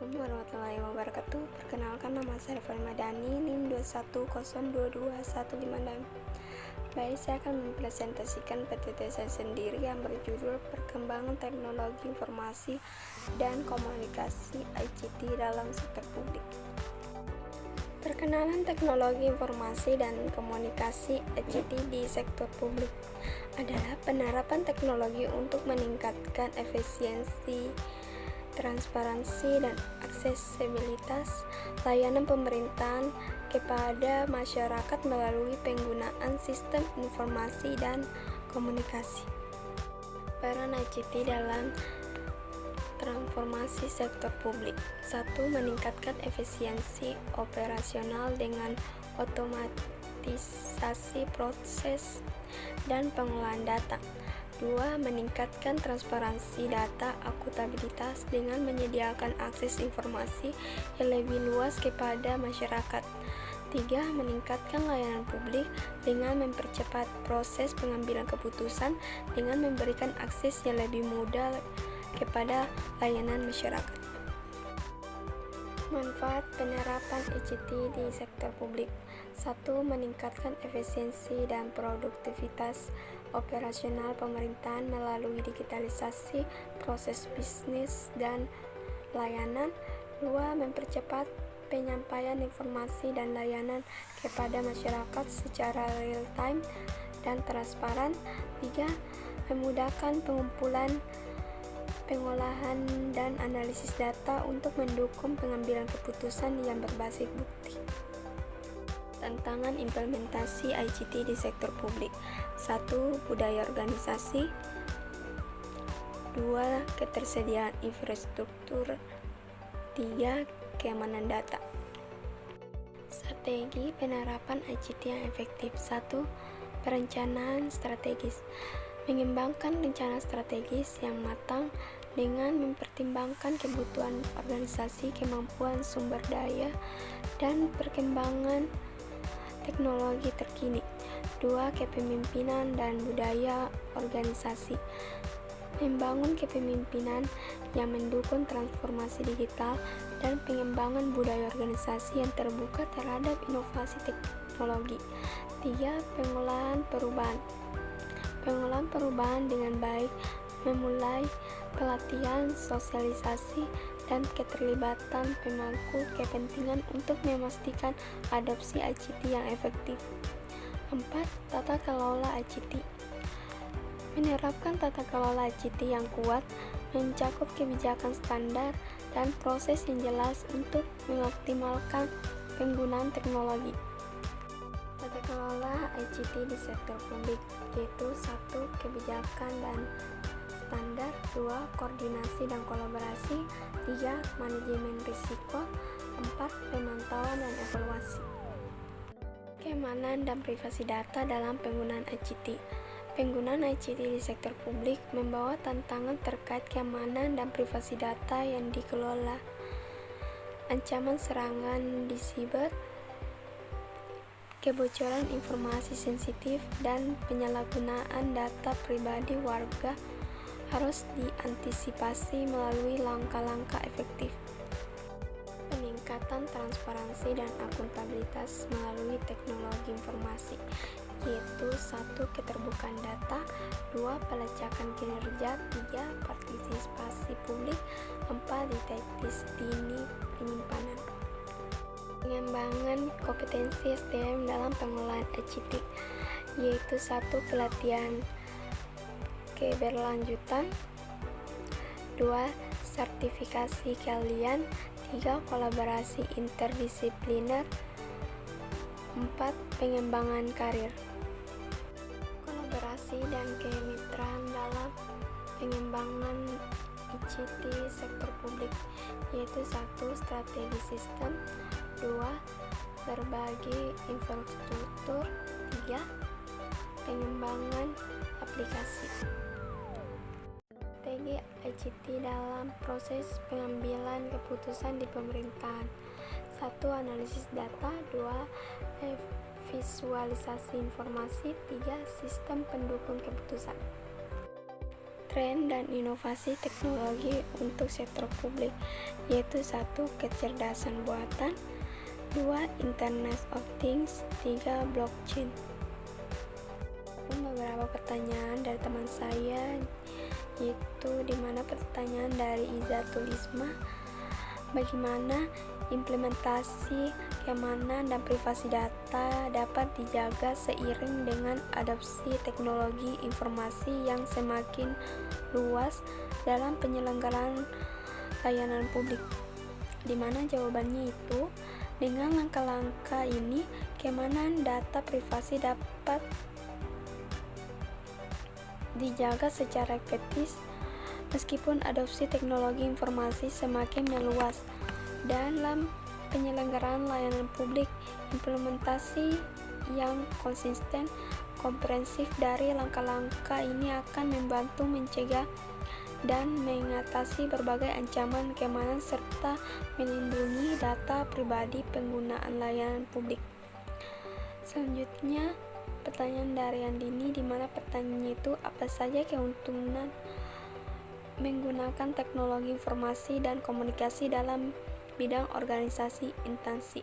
Assalamualaikum warahmatullahi wabarakatuh. Perkenalkan, nama saya Rifai Madani, NIM 210221556. Baik, saya akan mempresentasikan PTT saya sendiri yang berjudul Perkembangan Teknologi Informasi dan Komunikasi ICT dalam Sektor Publik. Perkenalan teknologi informasi dan komunikasi ICT di sektor publik adalah penerapan teknologi untuk meningkatkan efisiensi, transparansi, dan aksesibilitas layanan pemerintahan kepada masyarakat melalui penggunaan sistem informasi dan komunikasi. Peran ICT dalam transformasi sektor publik. 1. Meningkatkan efisiensi operasional dengan otomatisasi proses dan pengolahan data. 2. Meningkatkan transparansi data akuntabilitas dengan menyediakan akses informasi yang lebih luas kepada masyarakat. 3. Meningkatkan layanan publik dengan mempercepat proses pengambilan keputusan dengan memberikan akses yang lebih mudah kepada layanan masyarakat. Manfaat penerapan ICT di sektor publik. 1. Meningkatkan efisiensi dan produktivitas operasional pemerintahan melalui digitalisasi proses bisnis dan layanan. 2. Mempercepat penyampaian informasi dan layanan kepada masyarakat secara real time dan transparan. 3. Memudahkan pengumpulan, pengolahan, dan analisis data untuk mendukung pengambilan keputusan yang berbasis bukti. Tantangan implementasi ICT di sektor publik. 1. Budaya organisasi. 2. Ketersediaan infrastruktur. 3. Keamanan data. Strategi penerapan ICT yang efektif. 1. Perencanaan strategis. Mengembangkan rencana strategis yang matang dengan mempertimbangkan kebutuhan organisasi, kemampuan sumber daya, dan perkembangan teknologi terkini. 2. Kepemimpinan dan budaya organisasi. Membangun kepemimpinan yang mendukung transformasi digital dan pengembangan budaya organisasi yang terbuka terhadap inovasi teknologi. 3. Pengolahan perubahan. Pengolahan perubahan dengan baik memulai pelatihan, sosialisasi, dan keterlibatan pemangku kepentingan untuk memastikan adopsi ICT yang efektif. 4. Tata kelola ICT. Menerapkan tata kelola ICT yang kuat, mencakup kebijakan standar dan proses yang jelas untuk mengoptimalkan penggunaan teknologi. Tata kelola ICT di sektor publik, yaitu 1. Kebijakan dan standar. 2. Koordinasi dan kolaborasi. 3. Manajemen risiko. 4. Pemantauan dan evaluasi. Keamanan dan privasi data dalam penggunaan ICT. Penggunaan ICT di sektor publik membawa tantangan terkait keamanan dan privasi data yang dikelola. Ancaman serangan di siber, kebocoran informasi sensitif, dan penyalahgunaan data pribadi warga harus diantisipasi melalui langkah-langkah efektif. Peningkatan transparansi dan akuntabilitas melalui teknologi informasi, yaitu 1. Keterbukaan data. 2. Pelacakan kinerja. 3. Partisipasi publik. 4. Deteksi dini penyimpanan. Pengembangan kompetensi SDM dalam pengolahan ICT, yaitu 1. Pelatihan keberlanjutan. 2. Sertifikasi keahlian. 3. Kolaborasi interdisipliner. 4. Pengembangan karir. Kolaborasi dan kemitraan dalam pengembangan ICT sektor publik, yaitu 1. Strategi sistem. 2. Berbagi infrastruktur. 3. Pengembangan aplikasi. Strategi ICT dalam proses pengambilan keputusan di pemerintahan. 1. Analisis data. 2. Visualisasi informasi. 3. Sistem pendukung keputusan. tren dan inovasi teknologi untuk sektor publik, yaitu 1. Kecerdasan buatan, 2. Internet of Things, 3. Blockchain. Beberapa pertanyaan dari teman saya, yaitu dimana pertanyaan dari Izatul Isma, bagaimana implementasi keamanan dan privasi data dapat dijaga seiring dengan adopsi teknologi informasi yang semakin luas dalam penyelenggaraan layanan publik. Dimana jawabannya itu, dengan langkah-langkah ini, keamanan data privasi dapat dijaga secara efektif meskipun adopsi teknologi informasi semakin meluas. Dalam penyelenggaraan layanan publik, implementasi yang konsisten, komprehensif dari langkah-langkah ini akan membantu mencegah dan mengatasi berbagai ancaman keamanan serta melindungi data pribadi penggunaan layanan publik. Selanjutnya, pertanyaan dari Andini, di mana pertanyaannya itu apa saja keuntungan menggunakan teknologi informasi dan komunikasi dalam bidang organisasi instansi.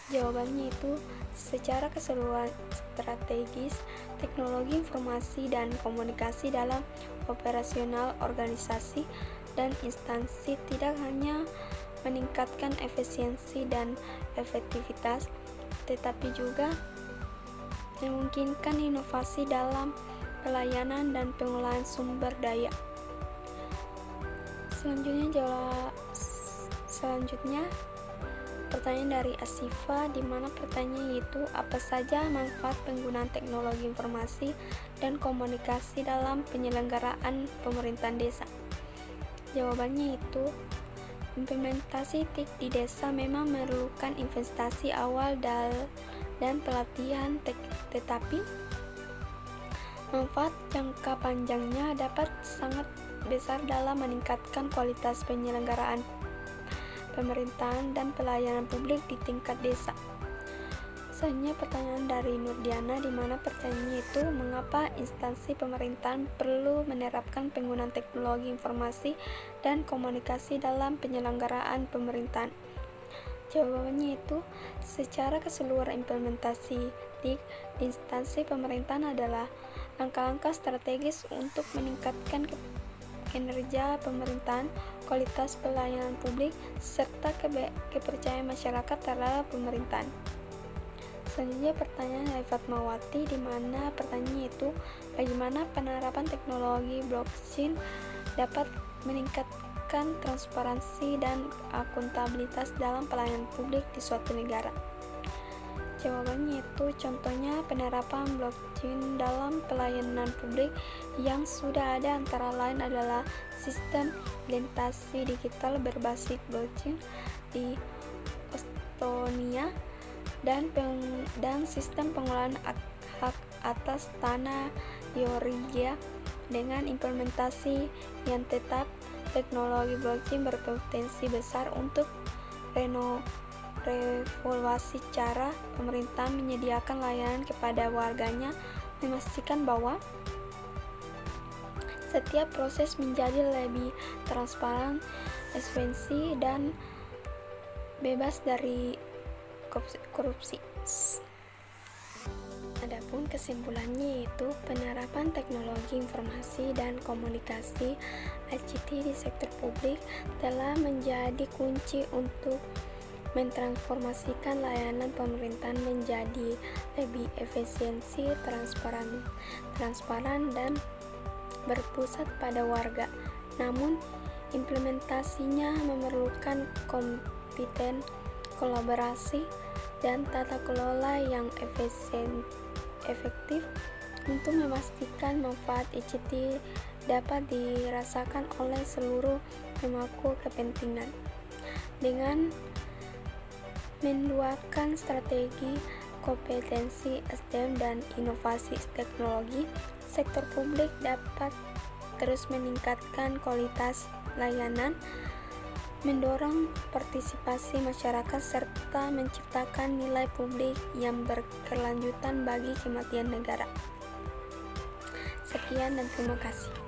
Jawabannya itu, secara keseluruhan strategis, teknologi informasi dan komunikasi dalam operasional organisasi dan instansi tidak hanya meningkatkan efisiensi dan efektivitas, tetapi juga memungkinkan inovasi dalam pelayanan dan pengolahan sumber daya. Selanjutnya pertanyaan dari Asifa, di mana pertanyaan itu apa saja manfaat penggunaan teknologi informasi dan komunikasi dalam penyelenggaraan pemerintahan desa. Jawabannya itu, implementasi TIK di desa memang memerlukan investasi awal dan pelatihan, tetapi manfaat jangka panjangnya dapat sangat besar dalam meningkatkan kualitas penyelenggaraan pemerintahan dan pelayanan publik di tingkat desa. Selanjutnya pertanyaan dari Nurdiana, di mana pertanyaannya itu, mengapa instansi pemerintahan perlu menerapkan penggunaan teknologi informasi dan komunikasi dalam penyelenggaraan pemerintahan. Jawabannya itu, secara keseluruhan implementasi TIK di instansi pemerintahan adalah langkah-langkah strategis untuk meningkatkan kinerja pemerintahan, kualitas pelayanan publik, serta kepercayaan masyarakat terhadap pemerintahan. Selanjutnya pertanyaan dari Fatmawati, di mana pertanyaannya itu, bagaimana penerapan teknologi blockchain dapat meningkatkan transparansi dan akuntabilitas dalam pelayanan publik di suatu negara. Jawabannya itu, contohnya penerapan blockchain dalam pelayanan publik yang sudah ada antara lain adalah sistem identitasi digital berbasis blockchain di Estonia dan sistem pengolahan hak atas tanah Georgia. Dengan implementasi yang tetap, teknologi blockchain berpotensi besar untuk revaluasi cara pemerintahan menyediakan layanan kepada warganya, memastikan bahwa setiap proses menjadi lebih transparan, efisien, dan bebas dari korupsi. Adapun kesimpulannya, yaitu penerapan teknologi informasi dan komunikasi ICT di sektor publik telah menjadi kunci untuk mentransformasikan layanan pemerintahan menjadi lebih efisiensi, transparan dan berpusat pada warga. Namun, implementasinya memerlukan kompeten, kolaborasi, dan tata kelola yang efektif untuk memastikan manfaat ICT dapat dirasakan oleh seluruh pemangku kepentingan. Dengan menduakan strategi, kompetensi SDM dan inovasi teknologi, sektor publik dapat terus meningkatkan kualitas layanan, mendorong partisipasi masyarakat, serta menciptakan nilai publik yang berkelanjutan bagi kemajuan negara. Sekian dan terima kasih.